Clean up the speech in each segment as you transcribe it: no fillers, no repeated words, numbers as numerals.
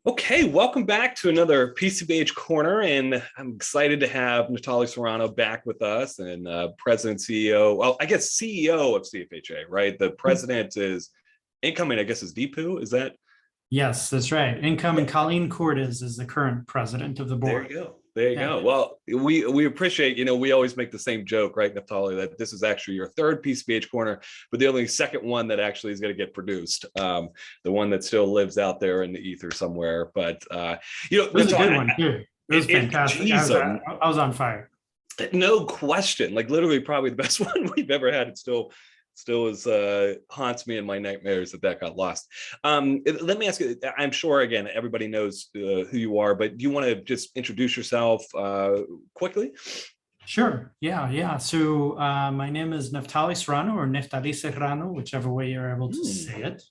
Okay, welcome back to another PCBH Corner, and I'm excited to have Neftalis Serrano back with us, and President CEO. Well, I guess CEO of CFHA, right? The president is incoming. I guess is Deepu. Is that? Yes, that's right. Incoming Colleen Cordes is the current president of the There board. you go. There you Yeah. go. Well, we appreciate. We always make the same joke, right, Neftali, that this is actually your third PCBH Corner, but the only second one that actually is going to get produced. The one that still lives out there in the ether somewhere. But It was a good one too. It was fantastic. Geez, I was on fire. no question. Like literally, probably the best one we've ever had. It still is haunts me in my nightmares that got lost. Let me ask you. I'm sure again everybody knows who you are, but do you want to just introduce yourself quickly? Sure. Yeah. So my name is Neftalis Serrano or Neftalis Serrano, whichever way you're able to say it.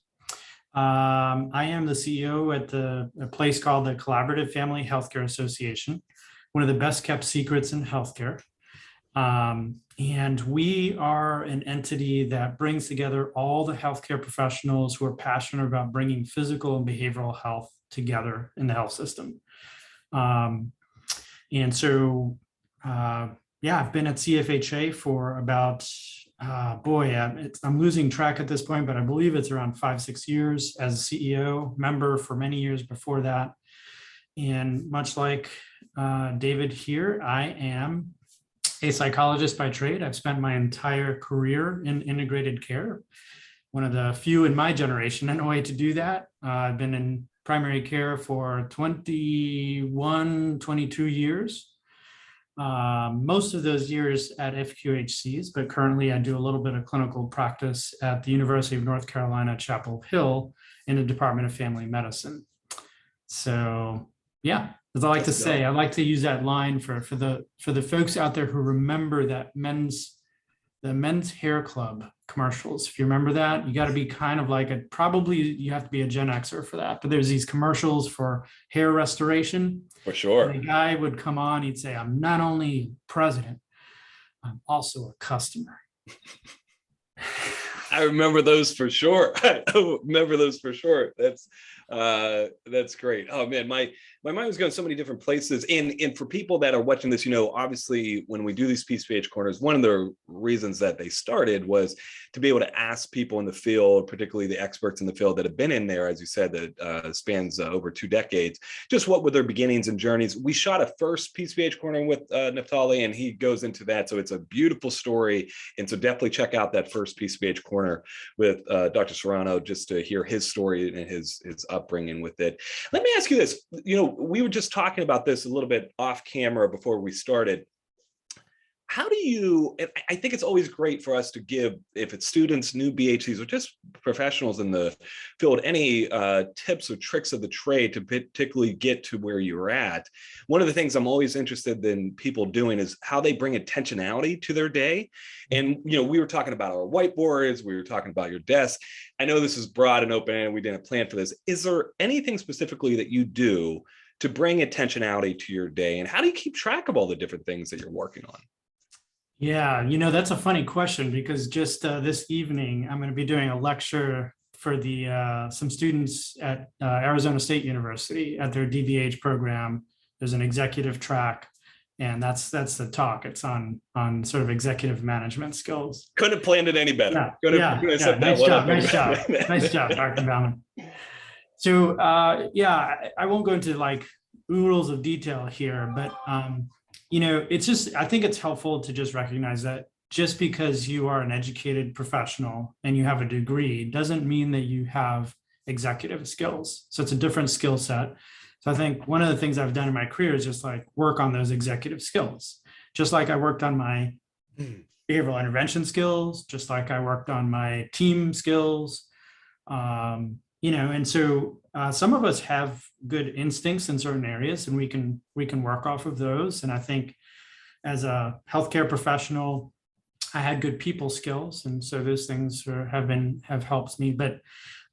I am the CEO at a place called the Collaborative Family Healthcare Association, one of the best kept secrets in healthcare. And we are an entity that brings together all the healthcare professionals who are passionate about bringing physical and behavioral health together in the health system. And so, I've been at CFHA for about, I'm losing track at this point, but I believe it's around 5-6 years as CEO, member for many years before that. And much like David here, I am a psychologist by trade. I've spent my entire career in integrated care, one of the few in my generation in a way to do that. I've been in primary care for 22 years. Most of those years at FQHCs, but currently I do a little bit of clinical practice at the University of North Carolina, Chapel Hill in the Department of Family Medicine. So yeah, as I like to say, I like to use that line for the folks out there who remember that the men's hair club commercials. If you remember that, you got to be kind of like you have to be a Gen Xer for that. But there's these commercials for hair restoration. For sure. And the guy would come on, he'd say, "I'm not only president, I'm also a customer." I remember those for sure. That's great. Oh man, my mind was going so many different places. And for people that are watching this, obviously when we do these PCBH corners, one of the reasons that they started was to be able to ask people in the field, particularly the experts in the field that have been in there, as you said, that spans over 2 decades, just what were their beginnings and journeys. We shot a first PCBH corner with Neftali, and he goes into that. So it's a beautiful story. And so definitely check out that first PCBH corner with Dr. Serrano, just to hear his story and his upbringing with it. Let me ask you this. We were just talking about this a little bit off camera before we started. How do you, and I think it's always great for us to give, if it's students, new BHCs, or just professionals in the field, any tips or tricks of the trade to particularly get to where you're at. One of the things I'm always interested in people doing is how they bring intentionality to their day. And, we were talking about our whiteboards, we were talking about your desk. I know this is broad and open and we didn't plan for this. Is there anything specifically that you do to bring intentionality to your day? And how do you keep track of all the different things that you're working on? Yeah, that's a funny question because just this evening, I'm going to be doing a lecture for some students at Arizona State University at their DBH program. There's an executive track, and that's the talk. It's on sort of executive management skills. Couldn't have planned it any better. Nice job, Dr. Bauman. So I won't go into like oodles of detail here, but it's just, I think it's helpful to just recognize that just because you are an educated professional and you have a degree doesn't mean that you have executive skills. So it's a different skill set. So I think one of the things I've done in my career is just like work on those executive skills, just like I worked on my behavioral intervention skills, just like I worked on my team skills. And so some of us have good instincts in certain areas, and we can work off of those. And I think as a healthcare professional, I had good people skills, and so those things have helped me. But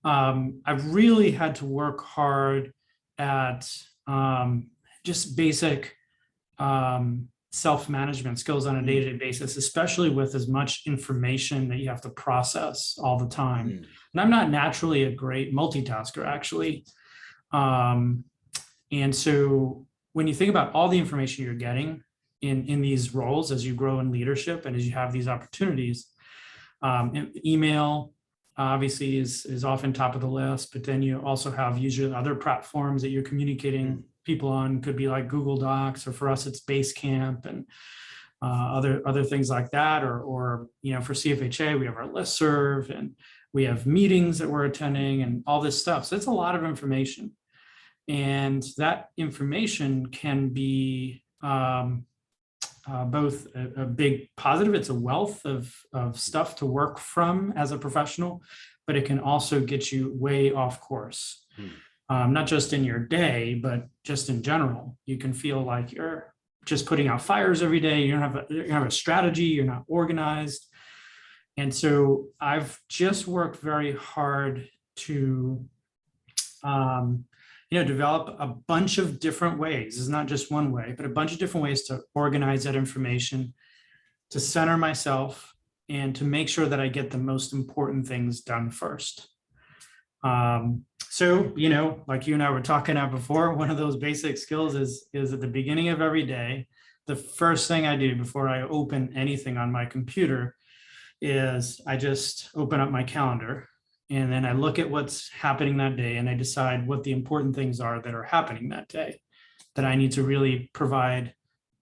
I've really had to work hard at just basic self-management skills on a day-to-day basis, especially with as much information that you have to process all the time. And I'm not naturally a great multitasker, actually. And so when you think about all the information you're getting in these roles as you grow in leadership and as you have these opportunities, email obviously is often top of the list, but then you also have usually other platforms that you're communicating people on. Could be like Google Docs, or for us it's Basecamp, and other things like that, or for CFHA we have our listserv, and we have meetings that we're attending and all this stuff. So it's a lot of information, and that information can be both a big positive. It's a wealth of stuff to work from as a professional, but it can also get you way off course. Not just in your day, but just in general. You can feel like you're just putting out fires every day. You don't have a strategy. You're not organized. And so I've just worked very hard to develop a bunch of different ways. It's not just one way, but a bunch of different ways to organize that information, to center myself, and to make sure that I get the most important things done first. So, like you and I were talking about before, one of those basic skills is at the beginning of every day, the first thing I do before I open anything on my computer is I just open up my calendar, and then I look at what's happening that day, and I decide what the important things are that are happening that day that I need to really provide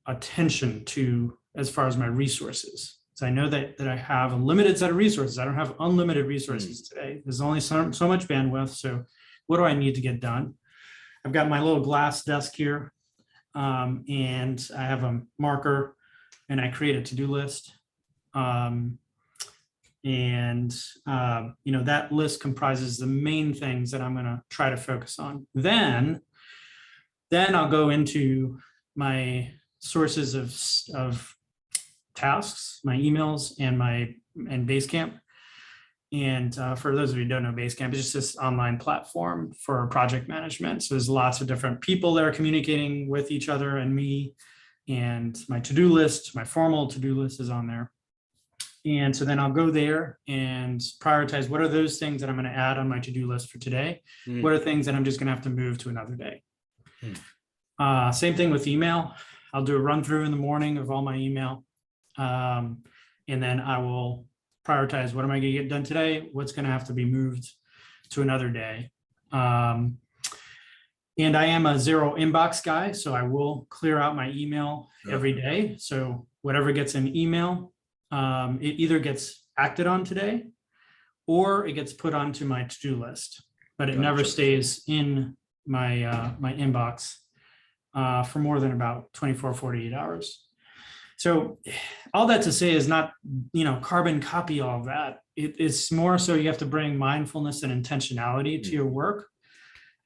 attention to as far as my resources. So I know that I have a limited set of resources. I don't have unlimited resources today. There's only so much bandwidth. So what do I need to get done? I've got my little glass desk here, and I have a marker, and I create a to-do list. That list comprises the main things that I'm going to try to focus on. Then I'll go into my sources of tasks, my emails, and Basecamp. And for those of you who don't know, Basecamp is just this online platform for project management. So there's lots of different people that are communicating with each other and me. And my to-do list, my formal to-do list is on there. And so then I'll go there and prioritize what are those things that I'm going to add on my to-do list for today. What are things that I'm just going to have to move to another day. Same thing with email. I'll do a run through in the morning of all my email. And then I will prioritize what am I going to get done today? What's going to have to be moved to another day? And I am a zero inbox guy, so I will clear out my email every day. So whatever gets in email, it either gets acted on today or it gets put onto my to-do list, but it never stays in my my inbox for more than about 24, 48 hours. So all that to say is not, carbon copy all of that. It's more so you have to bring mindfulness and intentionality to your work,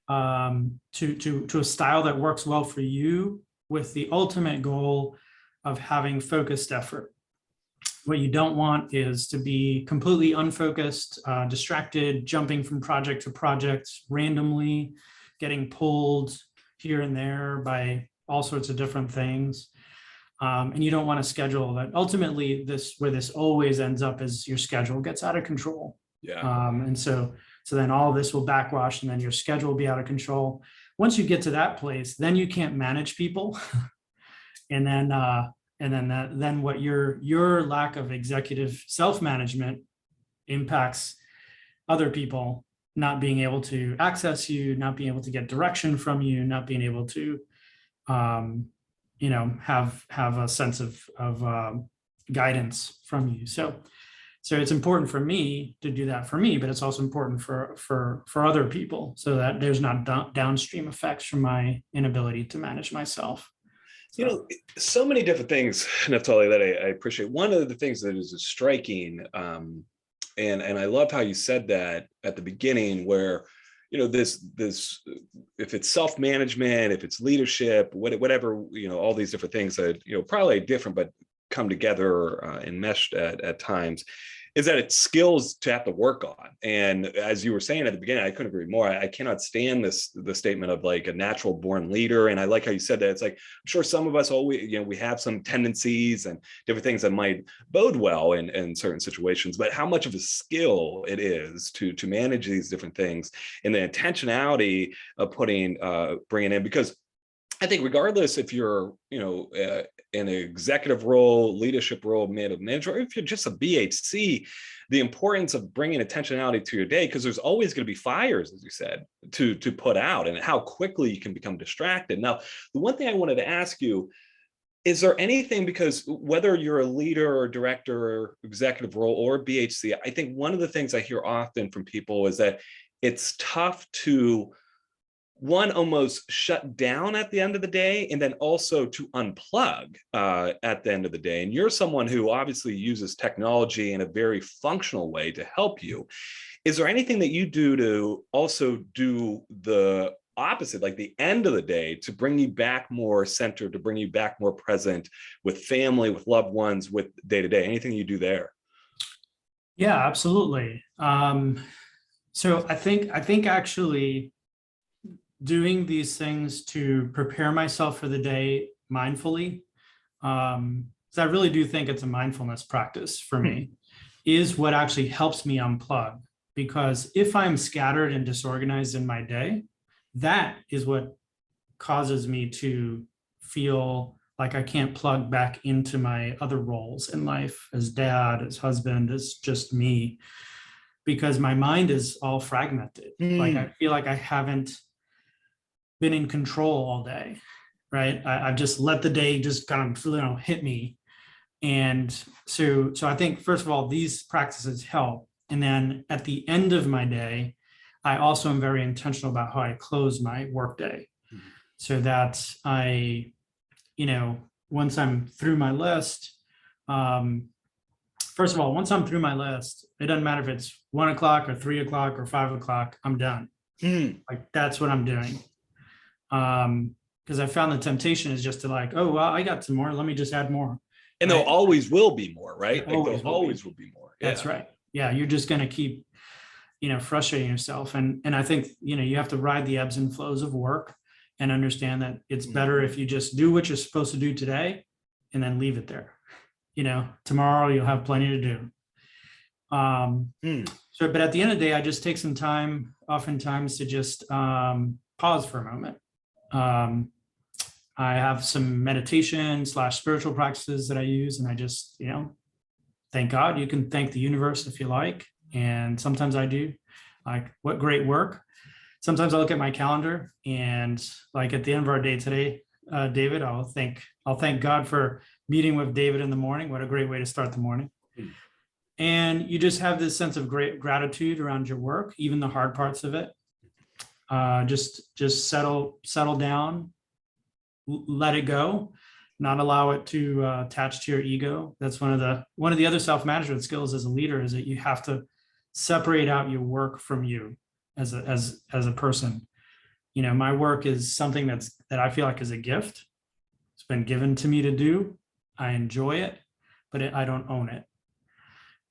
to a style that works well for you, with the ultimate goal of having focused effort. What you don't want is to be completely unfocused, distracted, jumping from project to project randomly, getting pulled here and there by all sorts of different things. And you don't want to schedule that. Ultimately, where this always ends up is your schedule gets out of control. And so then all of this will backwash, and then your schedule will be out of control. Once you get to that place, then you can't manage people. And then what your lack of executive self-management impacts other people not being able to access you, not being able to get direction from you, not being able to have a sense of guidance from you. So it's important for me to do that for me, but it's also important for other people, so that there's not downstream effects from my inability to manage myself. So many different things, Neftalis, that I appreciate. One of the things that is striking, and I love how you said that at the beginning, where this if it's self-management, if it's leadership, whatever, all these different things that probably different but come together and meshed at times, is that it's skills to have to work on. And as you were saying at the beginning, I couldn't agree more. I cannot stand the statement of like a natural born leader. And I like how you said that. It's like, I'm sure some of us always, we have some tendencies and different things that might bode well in certain situations, but how much of a skill it is to manage these different things, and the intentionality of bringing in, because I think regardless if you're, in an executive role, leadership role, manager, or if you're just a BHC, the importance of bringing intentionality to your day, because there's always going to be fires, as you said, to put out, and how quickly you can become distracted. Now, the one thing I wanted to ask you, is there anything, because whether you're a leader or director or executive role or BHC, I think one of the things I hear often from people is that it's tough to almost shut down at the end of the day, and then also to unplug at the end of the day. And you're someone who obviously uses technology in a very functional way to help you. Is there anything that you do to also do the opposite, like the end of the day, to bring you back more centered, to bring you back more present with family, with loved ones, with day to day? Anything you do there? Yeah, absolutely. So I think actually doing these things to prepare myself for the day mindfully, because I really do think it's a mindfulness practice for me, is what actually helps me unplug. Because if I'm scattered and disorganized in my day, that is what causes me to feel like I can't plug back into my other roles in life, as dad, as husband, as just me, because my mind is all fragmented. Like I feel like I haven't been in control all day, right? I've just let the day just kind of hit me. And so I think, first of all, these practices help. And then at the end of my day, I also am very intentional about how I close my workday, so that I, once I'm through my list, first of all, once I'm through my list, it doesn't matter if it's 1 o'clock or 3 o'clock or 5 o'clock, I'm done. Like that's what I'm doing. Because I found the temptation is just to like, oh, well, I got some more, let me just add more. And right? there always will be more, right? There always will be more. That's right. Yeah, you're just going to keep, frustrating yourself. And I think, you have to ride the ebbs and flows of work and understand that it's better if you just do what you're supposed to do today and then leave it there. Tomorrow you'll have plenty to do. So, but at the end of the day, I just take some time, oftentimes, to just pause for a moment. I have some meditation / spiritual practices that I use, and I just, thank God. You can thank the universe if you like. And sometimes I do, like, what great work. Sometimes I look at my calendar and, like, at the end of our day today, David, I'll thank God for meeting with David in the morning. What a great way to start the morning. And you just have this sense of great gratitude around your work, even the hard parts of it. Just settle down, let it go, not allow it to attach to your ego. That's one of the other self-management skills as a leader, is that you have to separate out your work from you as a person. My work is something that I feel like is a gift. It's been given to me to do. I enjoy it, but I don't own it.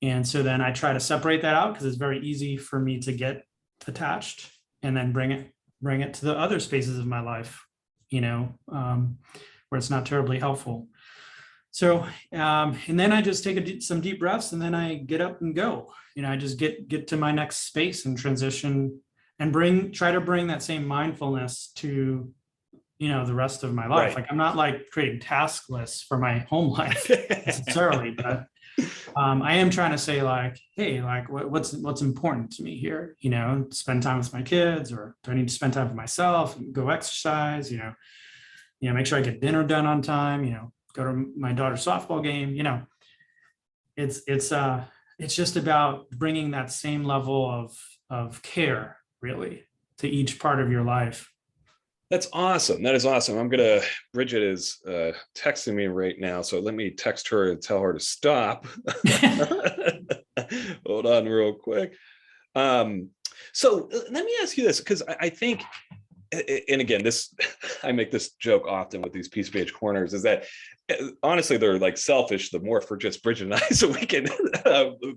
And so then I try to separate that out, because it's very easy for me to get attached and then bring it to the other spaces of my life, where it's not terribly helpful. So, and then I just take some deep breaths, and then I get up and go. I just get to my next space and transition, and try to bring that same mindfulness to, the rest of my life. Right. Like, I'm not like creating task lists for my home life necessarily, but I am trying to say, like, hey, like, what's important to me here? Spend time with my kids, or do I need to spend time with myself and go exercise? Make sure I get dinner done on time. Go to my daughter's softball game. It's just about bringing that same level of care, really, to each part of your life. That's awesome. That is awesome. Bridget is texting me right now, so let me text her and tell her to stop. Hold on real quick. So let me ask you this, because I think and again, this, I make this joke often with these PCBH corners, is that honestly, they're like selfish, the more for just Bridget and I, so we can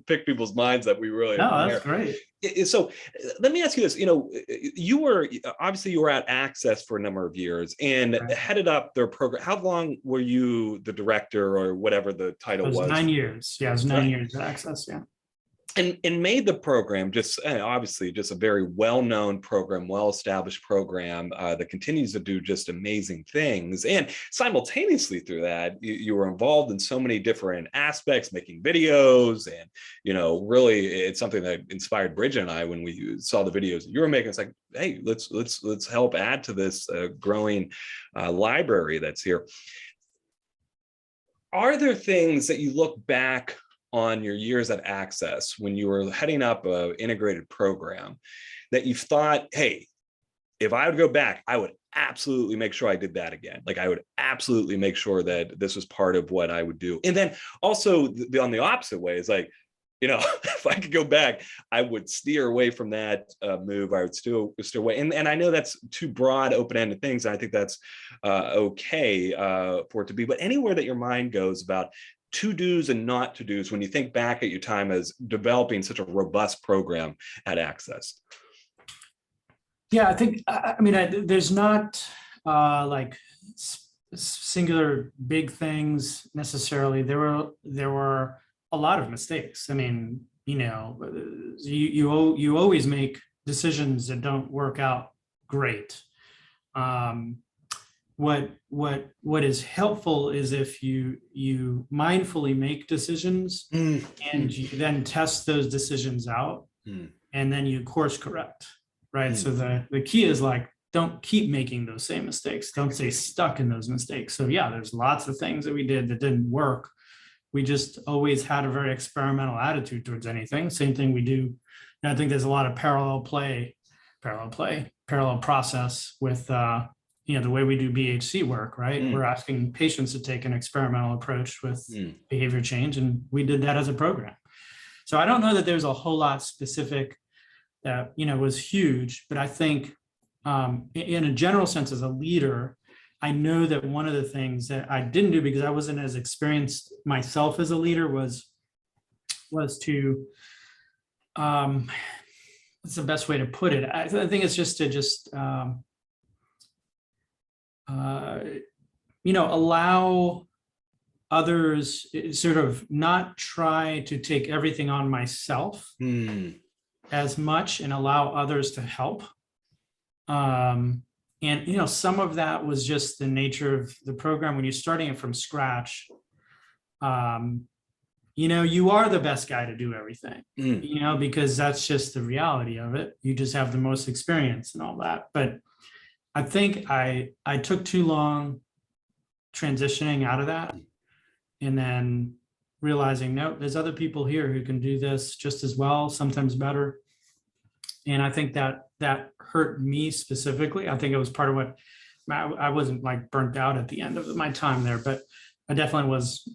pick people's minds that we really No, admire. that's great. So let me ask you this, you were at Access for a number of years and headed up their program. How long were you the director or whatever the title was? 9 years. Yeah, it was 9 years at Access, yeah. And made the program just obviously just a very well-known program, well-established program that continues to do just amazing things. And simultaneously through that, you were involved in so many different aspects, making videos, and really, it's something that inspired Bridget and I when we saw the videos that you were making. It's like, hey, let's help add to this growing library that's here. Are there things that you look back on your years at Access when you were heading up an integrated program that you've thought, hey, if I would go back, I would absolutely make sure I did that again. Like I would absolutely make sure that this was part of what I would do. And then also on the opposite way is like, if I could go back, I would steer away from that move. I would steer away. And I know that's two broad, open-ended things. And I think that's okay for it to be. But anywhere that your mind goes about to-dos and not to-dos when you think back at your time as developing such a robust program at Access? Yeah, I think, there's not like singular big things necessarily. There were a lot of mistakes. I mean, you always make decisions that don't work out great. What is helpful is if you mindfully make decisions and you then test those decisions out and then you course correct, right? So the key is like, don't keep making those same mistakes. Don't stay stuck in those mistakes. So yeah, there's lots of things that we did that didn't work. We just always had a very experimental attitude towards anything. Same thing we do. And I think there's a lot of parallel process with the way we do BHC work, right? We're asking patients to take an experimental approach with behavior change, and we did that as a program. So I don't know that there's a whole lot specific that was huge, but I think in a general sense as a leader, I know that one of the things that I didn't do because I wasn't as experienced myself as a leader was to what's the best way to put it? I think it's just to allow others, sort of not try to take everything on myself as much and allow others to help. And some of that was just the nature of the program. When you're starting it from scratch, you are the best guy to do everything, because that's just the reality of it. You just have the most experience and all that. But I think I took too long transitioning out of that and then realizing, no, there's other people here who can do this just as well, sometimes better. And I think that hurt me specifically. I think it was part of what I wasn't like burnt out at the end of my time there, but I definitely was,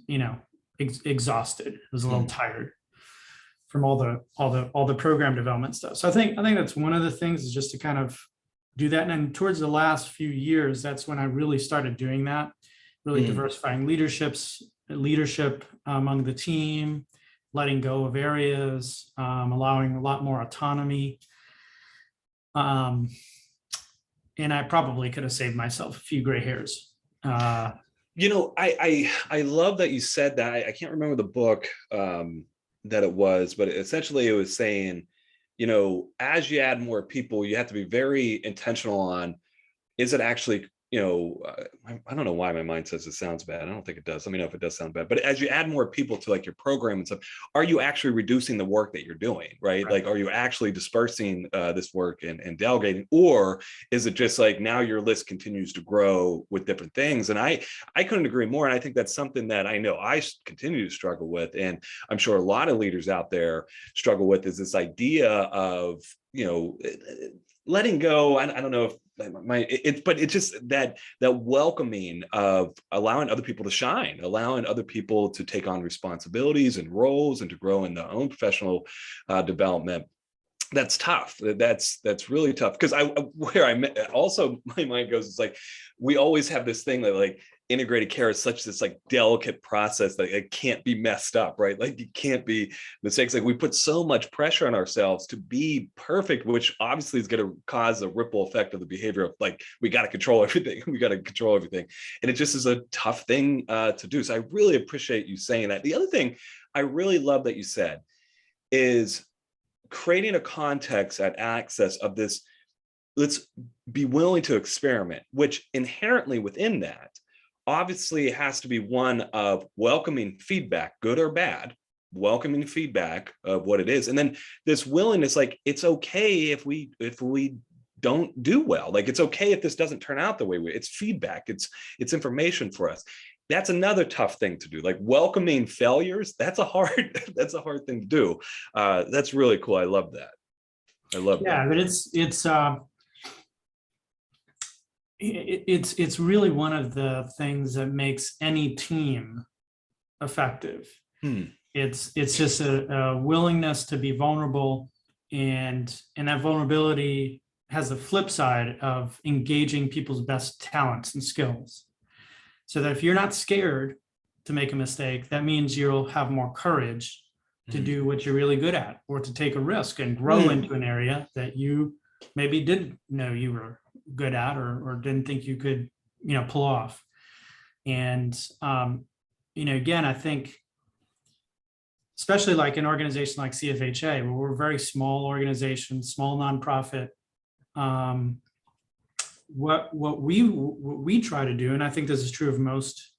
exhausted. I was a little tired from all the program development stuff. So I think that's one of the things is just to kind of do that. And then towards the last few years, that's when I really started doing that, really diversifying leadership among the team, letting go of areas, allowing a lot more autonomy. And I probably could have saved myself a few gray hairs. I love that you said that. I can't remember the book that it was, but essentially it was saying, as you add more people, you have to be very intentional on, is it actually, I don't know why my mind says it sounds bad. I don't think it does. Let me know if it does sound bad. But as you add more people to like your program and stuff, are you actually reducing the work that you're doing, right? Like, are you actually dispersing this work and delegating, or is it just like now your list continues to grow with different things? And I couldn't agree more. And I think that's something that I know I continue to struggle with. And I'm sure a lot of leaders out there struggle with, is this idea of, letting go. I don't know if but it's just that welcoming of allowing other people to shine, allowing other people to take on responsibilities and roles and to grow in their own professional development. That's tough. That's really tough, because also my mind goes, it's like we always have this thing that like integrated care is such this like delicate process that it can't be messed up, right? Like you can't be mistakes. Like we put so much pressure on ourselves to be perfect, which obviously is going to cause a ripple effect of the behavior of like we got to control everything. We got to control everything, and it just is a tough thing to do. So I really appreciate you saying that. The other thing I really love that you said is creating a context at access of this, let's be willing to experiment, which inherently within that obviously has to be one of welcoming feedback, good or bad, welcoming feedback of what it is. And then this willingness, like it's okay if we don't do well, like it's okay if this doesn't turn out the way it's feedback, it's information for us. That's another tough thing to do, like welcoming failures. That's a hard thing to do. That's really cool. I love that. Yeah, but it's really one of the things that makes any team effective. It's just a willingness to be vulnerable, and that vulnerability has the flip side of engaging people's best talents and skills. So that if you're not scared to make a mistake, that means you'll have more courage to do what you're really good at, or to take a risk and grow into an area that you maybe didn't know you were good at, or didn't think you could, pull off. And, again, I think, especially like an organization like CFHA, where we're a very small organization, small nonprofit, what we try to do, and I think this is true of most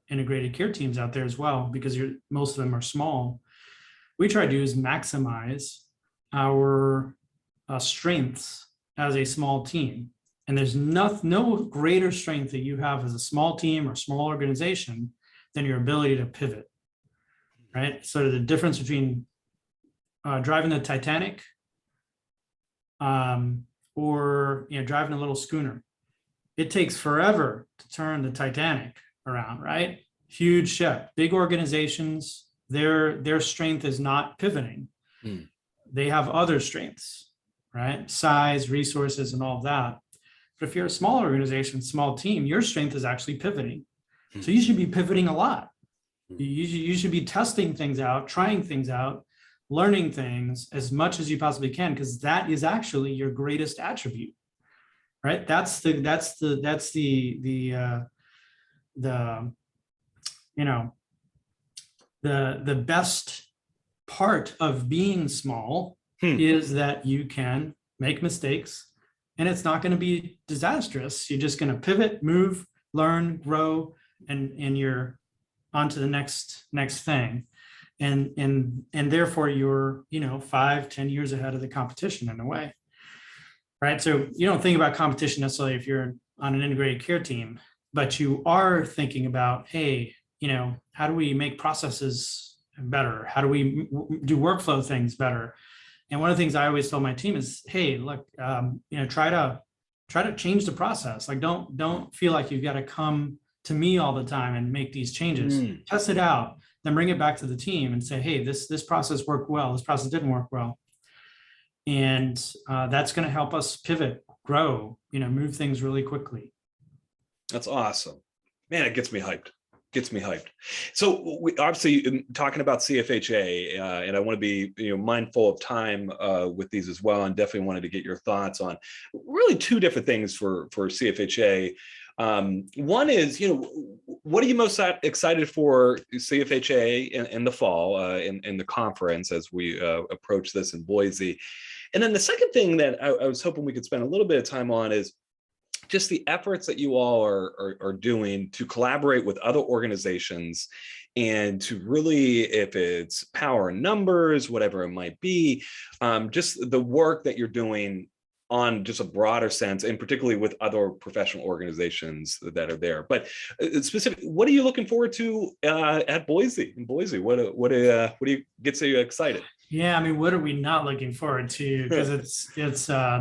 integrated care teams out there as well, because most of them are small, we try to do is maximize our strengths as a small team. And there's no greater strength that you have as a small team or small organization than your ability to pivot, right? So the difference between driving the Titanic or driving a little schooner. It takes forever to turn the Titanic around, right? Huge ship, big organizations, their strength is not pivoting. They have other strengths, right? Size, resources, and all of that. But if you're a small organization, small team, your strength is actually pivoting. So you should be pivoting a lot. You should be testing things out, trying things out, learning things as much as you possibly can, because that is actually your greatest attribute, right? That's the best part of being small is that you can make mistakes, and it's not going to be disastrous. You're just going to pivot, move, learn, grow, and you're on to the next thing. And therefore you're 5-10 years ahead of the competition in a way, right? So you don't think about competition necessarily if you're on an integrated care team, but you are thinking about, hey, how do we make processes better? How do we do workflow things better? And one of the things I always tell my team is, hey, look, try to change the process. Like don't feel like you've got to come to me all the time and make these changes. Test it out, then bring it back to the team and say, hey, this process worked well, this process didn't work well. And that's going to help us pivot, grow, move things really quickly. That's awesome. Man, it gets me hyped. So we obviously talking about CFHA, and I want to be mindful of time with these as well, and definitely wanted to get your thoughts on really two different things for CFHA. One is, what are you most excited for CFHA in the fall, in the conference as we approach this in Boise? And then the second thing that I was hoping we could spend a little bit of time on is just the efforts that you all are doing to collaborate with other organizations, and to really, if it's power in numbers, whatever it might be, just the work that you're doing on just a broader sense, and particularly with other professional organizations that are there. But specifically, what are you looking forward to at Boise? In Boise, what do you get so excited? Yeah, I mean, what are we not looking forward to? Because it's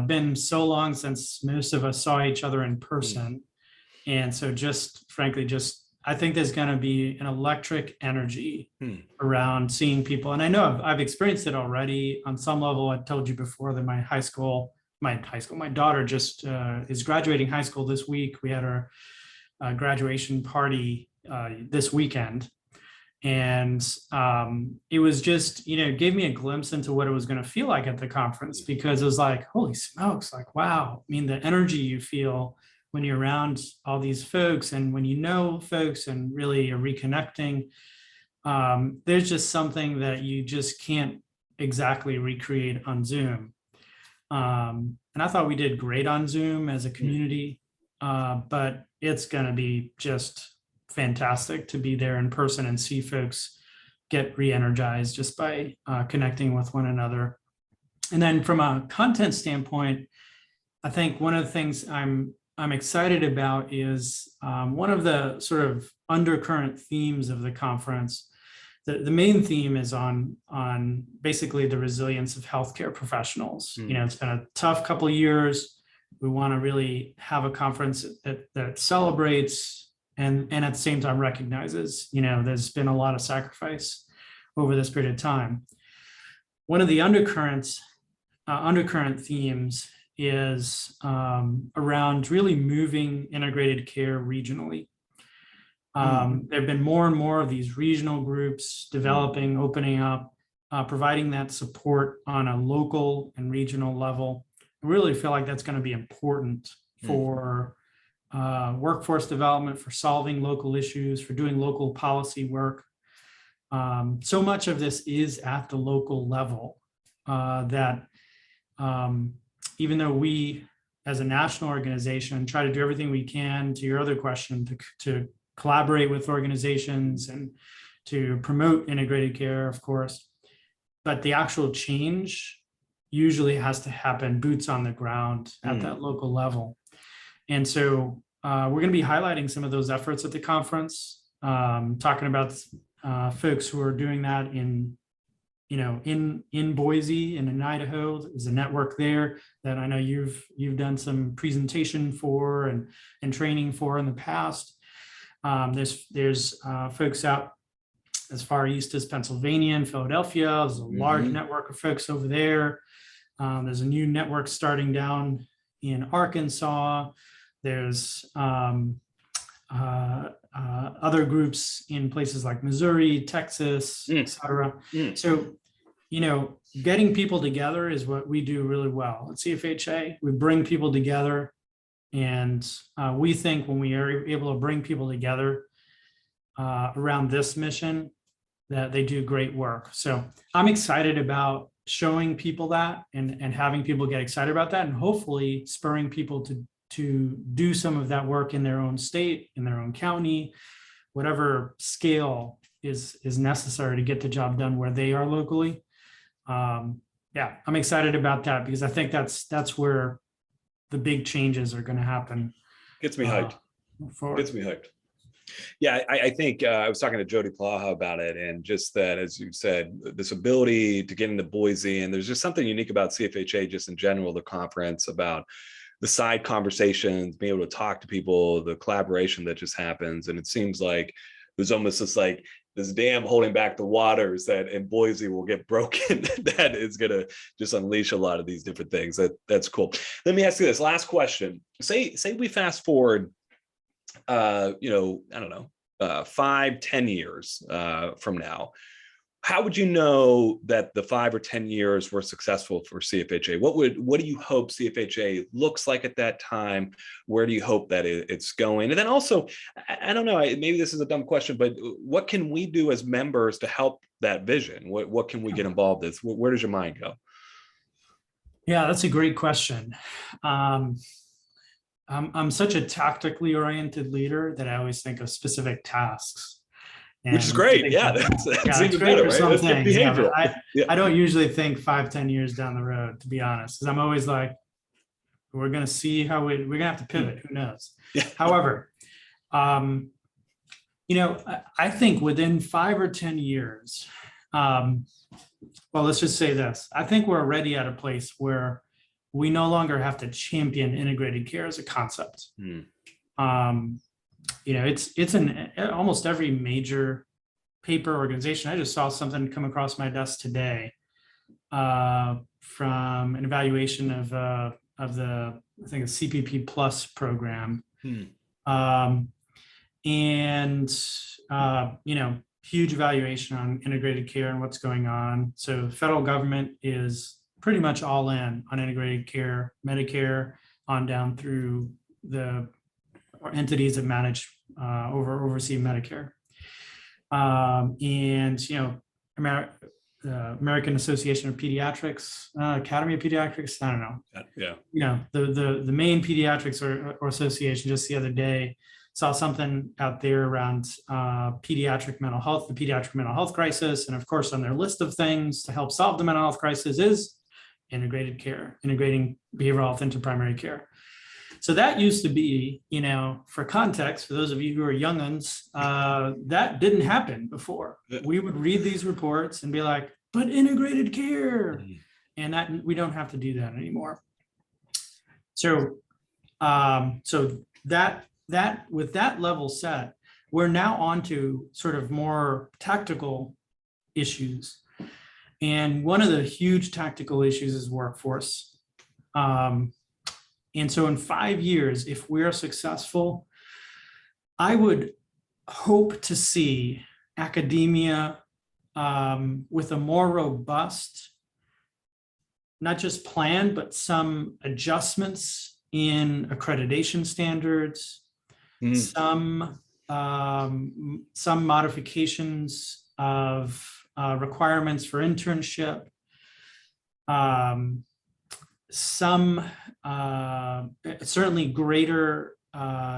been so long since most of us saw each other in person, and so just frankly, just I think there's going to be an electric energy around seeing people. And I know I've experienced it already on some level. I told you before that my daughter just is graduating high school this week. We had our graduation party this weekend. And it was just, gave me a glimpse into what it was going to feel like at the conference, because it was like, holy smokes, like, wow. I mean, the energy you feel when you're around all these folks and when you know folks and really are reconnecting, there's just something that you just can't exactly recreate on Zoom. And I thought we did great on Zoom as a community, but it's going to be just fantastic to be there in person and see folks get re-energized just by connecting with one another. And then from a content standpoint, I think one of the things I'm excited about is one of the sort of undercurrent themes of the conference. The main theme is on basically the resilience of healthcare professionals. It's been a tough couple of years. We want to really have a conference that celebrates and at the same time recognizes, there's been a lot of sacrifice over this period of time. One of the undercurrent themes is around really moving integrated care regionally. There have been more and more of these regional groups developing, opening up, providing that support on a local and regional level. I really feel like that's going to be important for workforce development, for solving local issues, for doing local policy work. So much of this is at the local level that even though we as a national organization try to do everything we can, to your other question, to collaborate with organizations and to promote integrated care, of course, but the actual change usually has to happen boots on the ground at that local level. And so we're going to be highlighting some of those efforts at the conference, talking about folks who are doing that in Boise and in Idaho. There's a network there that I know you've done some presentation for and training for in the past. There's folks out as far east as Pennsylvania and Philadelphia. There's a large network of folks over there. There's a new network starting down in Arkansas. There's other groups in places like Missouri, Texas, et cetera. So, getting people together is what we do really well at CFHA. We bring people together, and we think when we are able to bring people together around this mission, that they do great work. So I'm excited about showing people that and having people get excited about that, and hopefully spurring people to do some of that work in their own state, in their own county, whatever scale is necessary to get the job done where they are locally. I'm excited about that because I think that's where the big changes are going to happen. Gets me hyped. Yeah, I think I was talking to Jody Plaha about it, and just that, as you said, this ability to get into Boise, and there's just something unique about CFHA just in general, the conference, about the side conversations, being able to talk to people, the collaboration that just happens. And it seems like there's almost this dam holding back the waters that in Boise will get broken that is going to just unleash a lot of these different things. That's cool. Let me ask you this last question. Say we fast forward, 5-10 years from now. How would you know that the 5 or 10 years were successful for CFHA? What do you hope CFHA looks like at that time? Where do you hope that it's going? And then also, I don't know, maybe this is a dumb question, but what can we do as members to help that vision? What can we get involved with? Where does your mind go? Yeah, that's a great question. I'm such a tactically oriented leader that I always think of specific tasks. Which is great. That's even better, right? That's good behavior. I don't usually think 5-10 years down the road, to be honest, because I'm always like, we're going to see how we're going to have to pivot. Who knows? Yeah. However, I think within 5 or 10 years, let's just say this. I think we're already at a place where we no longer have to champion integrated care as a concept. it's in almost every major paper organization. I just saw something come across my desk today from an evaluation of the, I think it's CPP Plus program. And huge evaluation on integrated care and what's going on. So federal government is pretty much all in on integrated care, Medicare, on down through the entities that manage oversee Medicare. American Association of Pediatrics, Academy of Pediatrics, I don't know. Yeah. The main pediatrics or association just the other day saw something out there around pediatric mental health, the pediatric mental health crisis. And of course, on their list of things to help solve the mental health crisis is integrated care, integrating behavioral health into primary care. So that used to be, for context, for those of you who are young'uns, that didn't happen before. We would read these reports and be like, but integrated care. And that we don't have to do that anymore. So, that with that level set, we're now on to sort of more tactical issues. And one of the huge tactical issues is workforce. And so in 5 years, if we're successful, I would hope to see academia with a more robust, not just plan, but some adjustments in accreditation standards, some modifications of requirements for internship, some certainly greater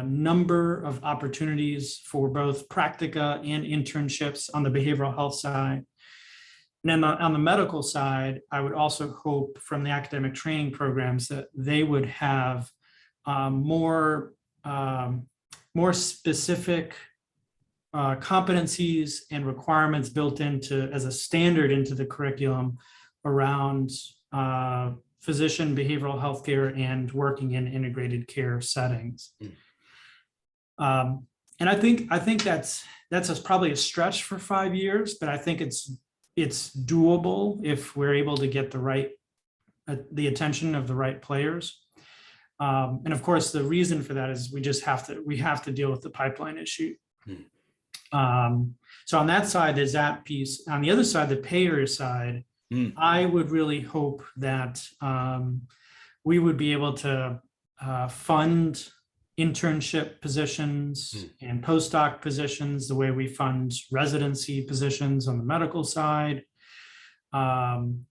number of opportunities for both practica and internships on the behavioral health side. And then on the medical side, I would also hope from the academic training programs that they would have more specific competencies and requirements built into as a standard into the curriculum around physician behavioral health care and working in integrated care settings. And I think that's probably a stretch for 5 years, but I think it's doable if we're able to get the attention of the right players. And of course, the reason for that is we have to deal with the pipeline issue. So on that side, there's that piece. On the other side, the payer side, I would really hope that we would be able to fund internship positions and postdoc positions the way we fund residency positions on the medical side. And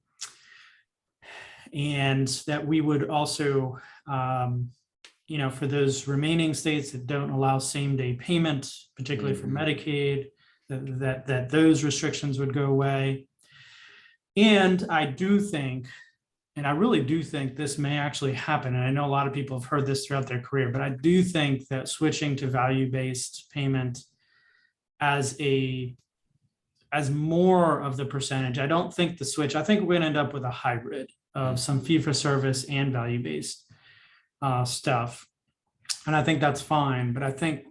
that we would also, for those remaining states that don't allow same-day payment, particularly for Medicaid, that those restrictions would go away. And I really do think this may actually happen. And I know a lot of people have heard this throughout their career, but I do think that switching to value-based payment as more of the percentage, I don't think the switch, I think we're going to end up with a hybrid of some fee-for-service and value-based stuff. And I think that's fine, but I think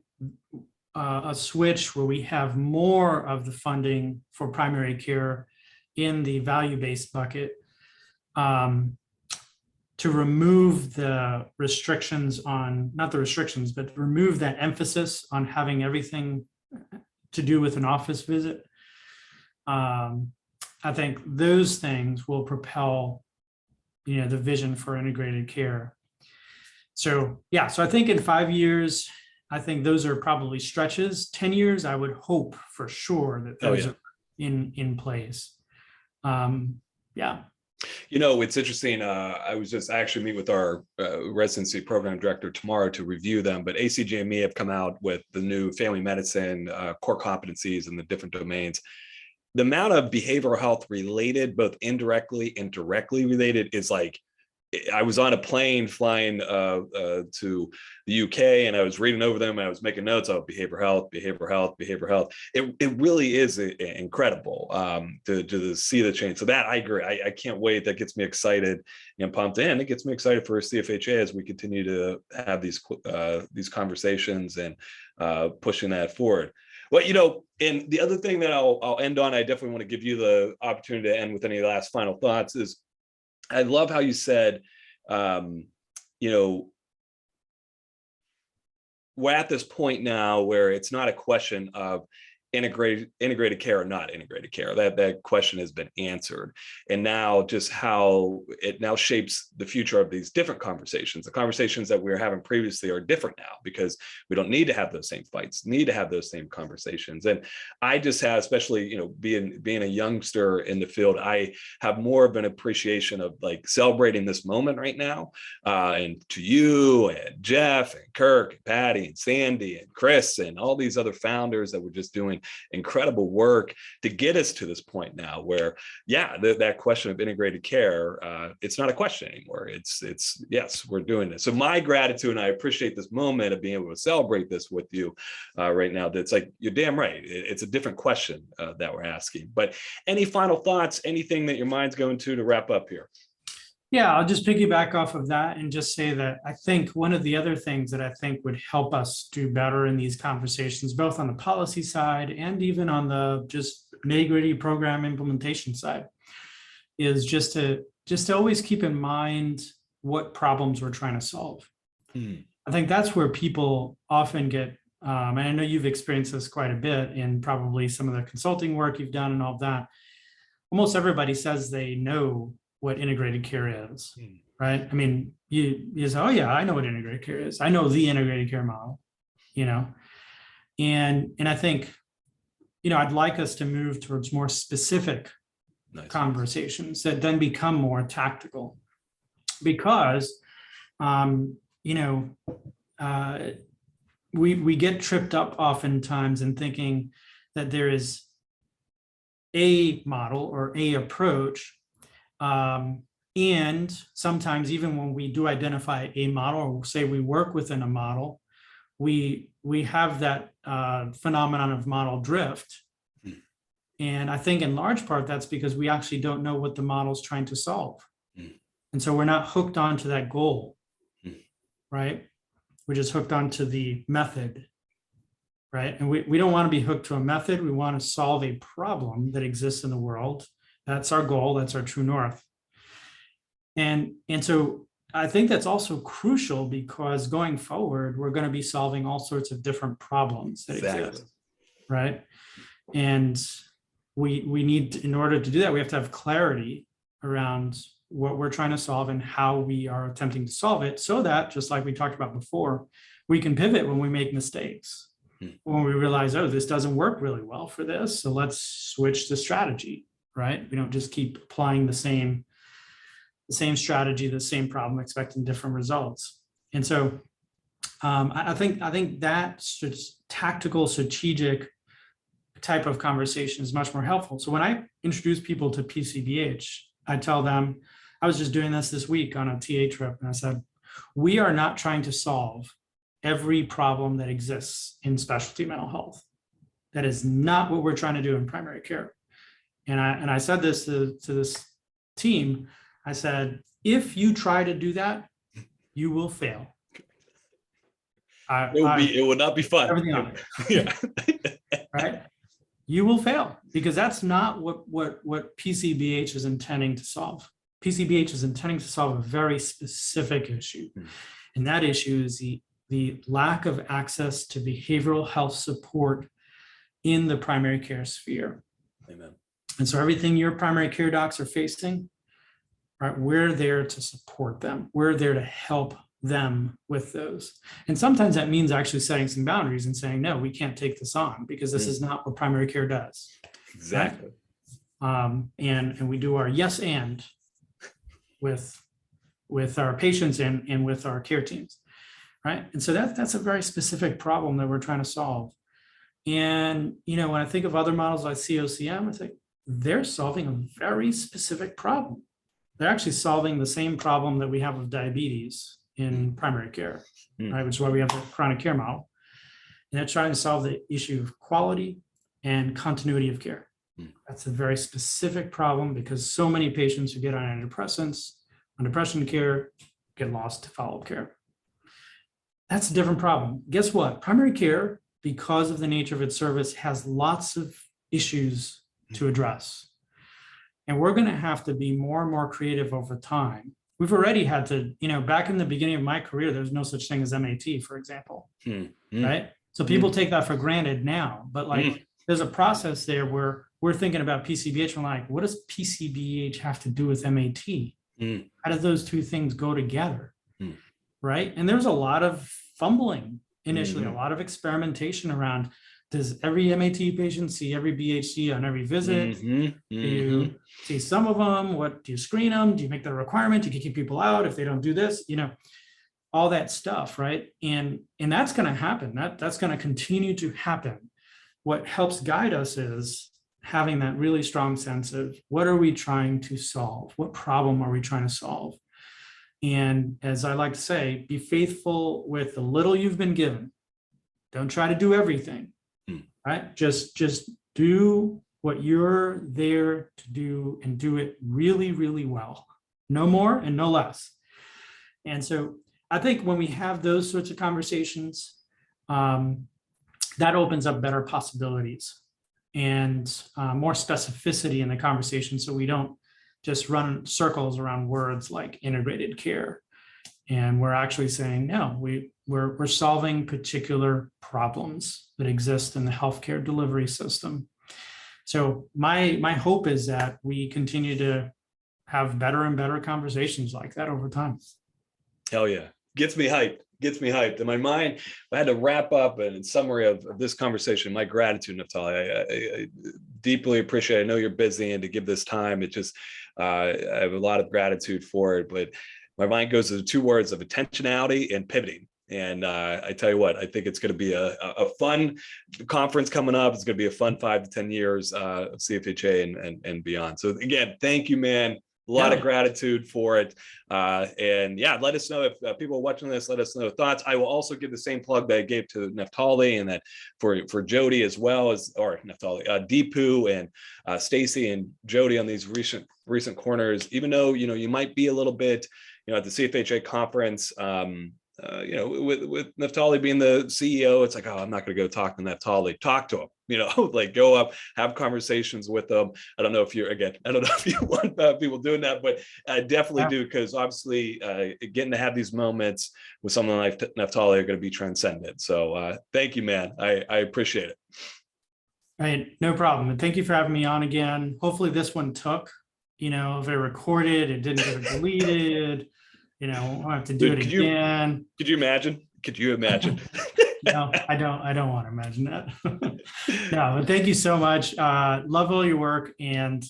a switch where we have more of the funding for primary care in the value-based bucket to remove the restrictions on, not the restrictions, but remove that emphasis on having everything to do with an office visit. I think those things will propel, the vision for integrated care. So yeah, so I think in 5 years, I think those are probably stretches. 10 years, I would hope for sure that those are in place. Yeah. It's interesting. I was just actually meet with our residency program director tomorrow to review them, but ACGME have come out with the new family medicine core competencies in the different domains. The amount of behavioral health related, both indirectly and directly related, is like I was on a plane flying to the UK, and I was reading over them. And I was making notes of behavioral health, behavioral health, behavioral health. It really is incredible to see the change. So that I agree. I can't wait. That gets me excited and pumped in. It gets me excited for CFHA as we continue to have these conversations and pushing that forward. Well, and the other thing that I'll end on, I definitely want to give you the opportunity to end with any last final thoughts, is I love how you said, we're at this point now where it's not a question of integrated care or not integrated care. That question has been answered. And now just how it now shapes the future of these different conversations. The conversations that we were having previously are different now, because we don't need to have those same fights, need to have those same conversations. And I just have, especially, being a youngster in the field, I have more of an appreciation of like celebrating this moment right now. And to you and Jeff and Kirk and Patty and Sandy and Chris and all these other founders that were just doing incredible work to get us to this point now where, that question of integrated care, it's not a question anymore. It's yes, we're doing this. So my gratitude, and I appreciate this moment of being able to celebrate this with you right now. That's like, you're damn right. It's a different question that we're asking. But any final thoughts, anything that your mind's going to wrap up here? Yeah, I'll just piggyback off of that and just say that I think one of the other things that I think would help us do better in these conversations, both on the policy side and even on the just nitty-gritty program implementation side, is just to always keep in mind what problems we're trying to solve. I think that's where people often get, and I know you've experienced this quite a bit in probably some of the consulting work you've done and all of that. Almost everybody says they know what integrated care is, right? I mean, you say, oh yeah, I know what integrated care is. I know the integrated care model, and I think, I'd like us to move towards more specific conversations that then become more tactical, because, we get tripped up oftentimes in thinking that there is a model or a approach. And sometimes even when we do identify a model, or say we work within a model, we have that phenomenon of model drift. And I think in large part, that's because we actually don't know what the model's trying to solve. And so we're not hooked onto that goal, right? We're just hooked onto the method, right? And we don't want to be hooked to a method. We want to solve a problem that exists in the world. That's our goal. That's our true north. And so I think that's also crucial, because going forward, we're going to be solving all sorts of different problems that exist, right? And we need, in order to do that, we have to have clarity around what we're trying to solve and how we are attempting to solve it, so that, just like we talked about before, we can pivot when we make mistakes. When we realize, oh, this doesn't work really well for this, so let's switch the strategy. Right? We don't just keep applying the same strategy, the same problem, expecting different results. And so I think that tactical, strategic type of conversation is much more helpful. So when I introduce people to PCBH, I tell them, I was just doing this week on a TA trip, and I said, we are not trying to solve every problem that exists in specialty mental health. That is not what we're trying to do in primary care. And I said this to this team. I said, if you try to do that, you will fail. It would not be fun. Everything on it. Right? You will fail, because that's not what PCBH is intending to solve. PCBH is intending to solve a very specific issue. And that issue is the lack of access to behavioral health support in the primary care sphere. Amen. And so everything your primary care docs are facing, right, we're there to support them. We're there to help them with those. And sometimes that means actually setting some boundaries and saying, no, we can't take this on, because this is not what primary care does. Exactly. Right? And we do our yes and with our patients and with our care teams, right? And so that's a very specific problem that we're trying to solve. And, when I think of other models like COCM, I think they're solving a very specific problem. they're actually solving the same problem that we have with diabetes in primary care, right? Which is why we have the chronic care model. And they're trying to solve the issue of quality and continuity of care. That's a very specific problem because so many patients who get on antidepressants, on depression care, get lost to follow-up care. That's a different problem. Guess what? Primary care, because of the nature of its service, has lots of issues to address. And we're going to have to be more and more creative over time. We've already had to, back in the beginning of my career, there was no such thing as MAT, for example, right? So people take that for granted now, but there's a process there where we're thinking about PCBH and like, what does PCBH have to do with MAT? How do those two things go together, right? And there's a lot of fumbling initially, a lot of experimentation around, does every MAT patient see every BHC on every visit? Do you see some of them? What do you screen them? Do you make that a requirement? Do you kick people out if they don't do this? All that stuff, right? And that's going to happen. That's going to continue to happen. What helps guide us is having that really strong sense of what are we trying to solve? What problem are we trying to solve? And as I like to say, be faithful with the little you've been given. Don't try to do everything, right? Just do what you're there to do and do it really, really well. No more and no less. And so I think when we have those sorts of conversations, that opens up better possibilities and more specificity in the conversation, so we don't just run circles around words like integrated care. And we're actually saying, no, we're solving particular problems that exist in the healthcare delivery system. So my hope is that we continue to have better and better conversations like that over time. Hell yeah. Gets me hyped. In my mind, if I had to wrap up and in summary of this conversation, my gratitude, Neftalis, I deeply appreciate it. I know you're busy, and to give this time, it just, I have a lot of gratitude for it, but my mind goes to the two words of intentionality and pivoting. And I tell you what, I think it's going to be a fun conference coming up. It's going to be a fun 5 to 10 years of CFHA and beyond. So again, thank you, man. A lot of gratitude for it. And yeah, let us know if people are watching this, let us know thoughts. I will also give the same plug that I gave to Neftalis, and that for Jody as well as, or Neftalis, Deepu and Stacy and Jody on these recent corners, even though, you might be a little bit, at the CFHA conference, with Neftalis being the CEO, it's like, oh, I'm not going to go talk to Neftalis. Talk to him, like go up, have conversations with them. I don't know if you want people doing that, but I definitely do, because obviously getting to have these moments with someone like Neftalis are going to be transcendent. So thank you, man. I appreciate it. Right, no problem. And thank you for having me on again. Hopefully this one took, if it recorded, it didn't get deleted. I'll have to do it again. Could you imagine? No, I don't want to imagine that. No, but thank you so much. Love all your work. And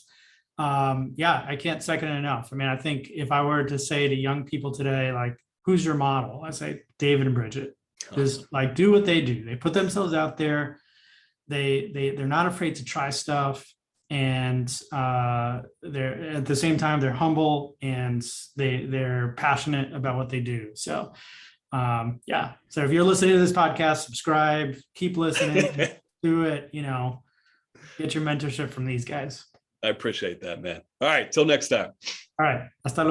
I can't second it enough. I mean, I think if I were to say to young people today, like, who's your model? I say David and Bridget. Just like do what they do. They put themselves out there. They're not afraid to try stuff. And they're at the same time, they're humble and they're passionate about what they do. So so if you're listening to this podcast, subscribe, keep listening, do it, get your mentorship from these guys. I appreciate that, man. All right, till next time. All right, hasta luego.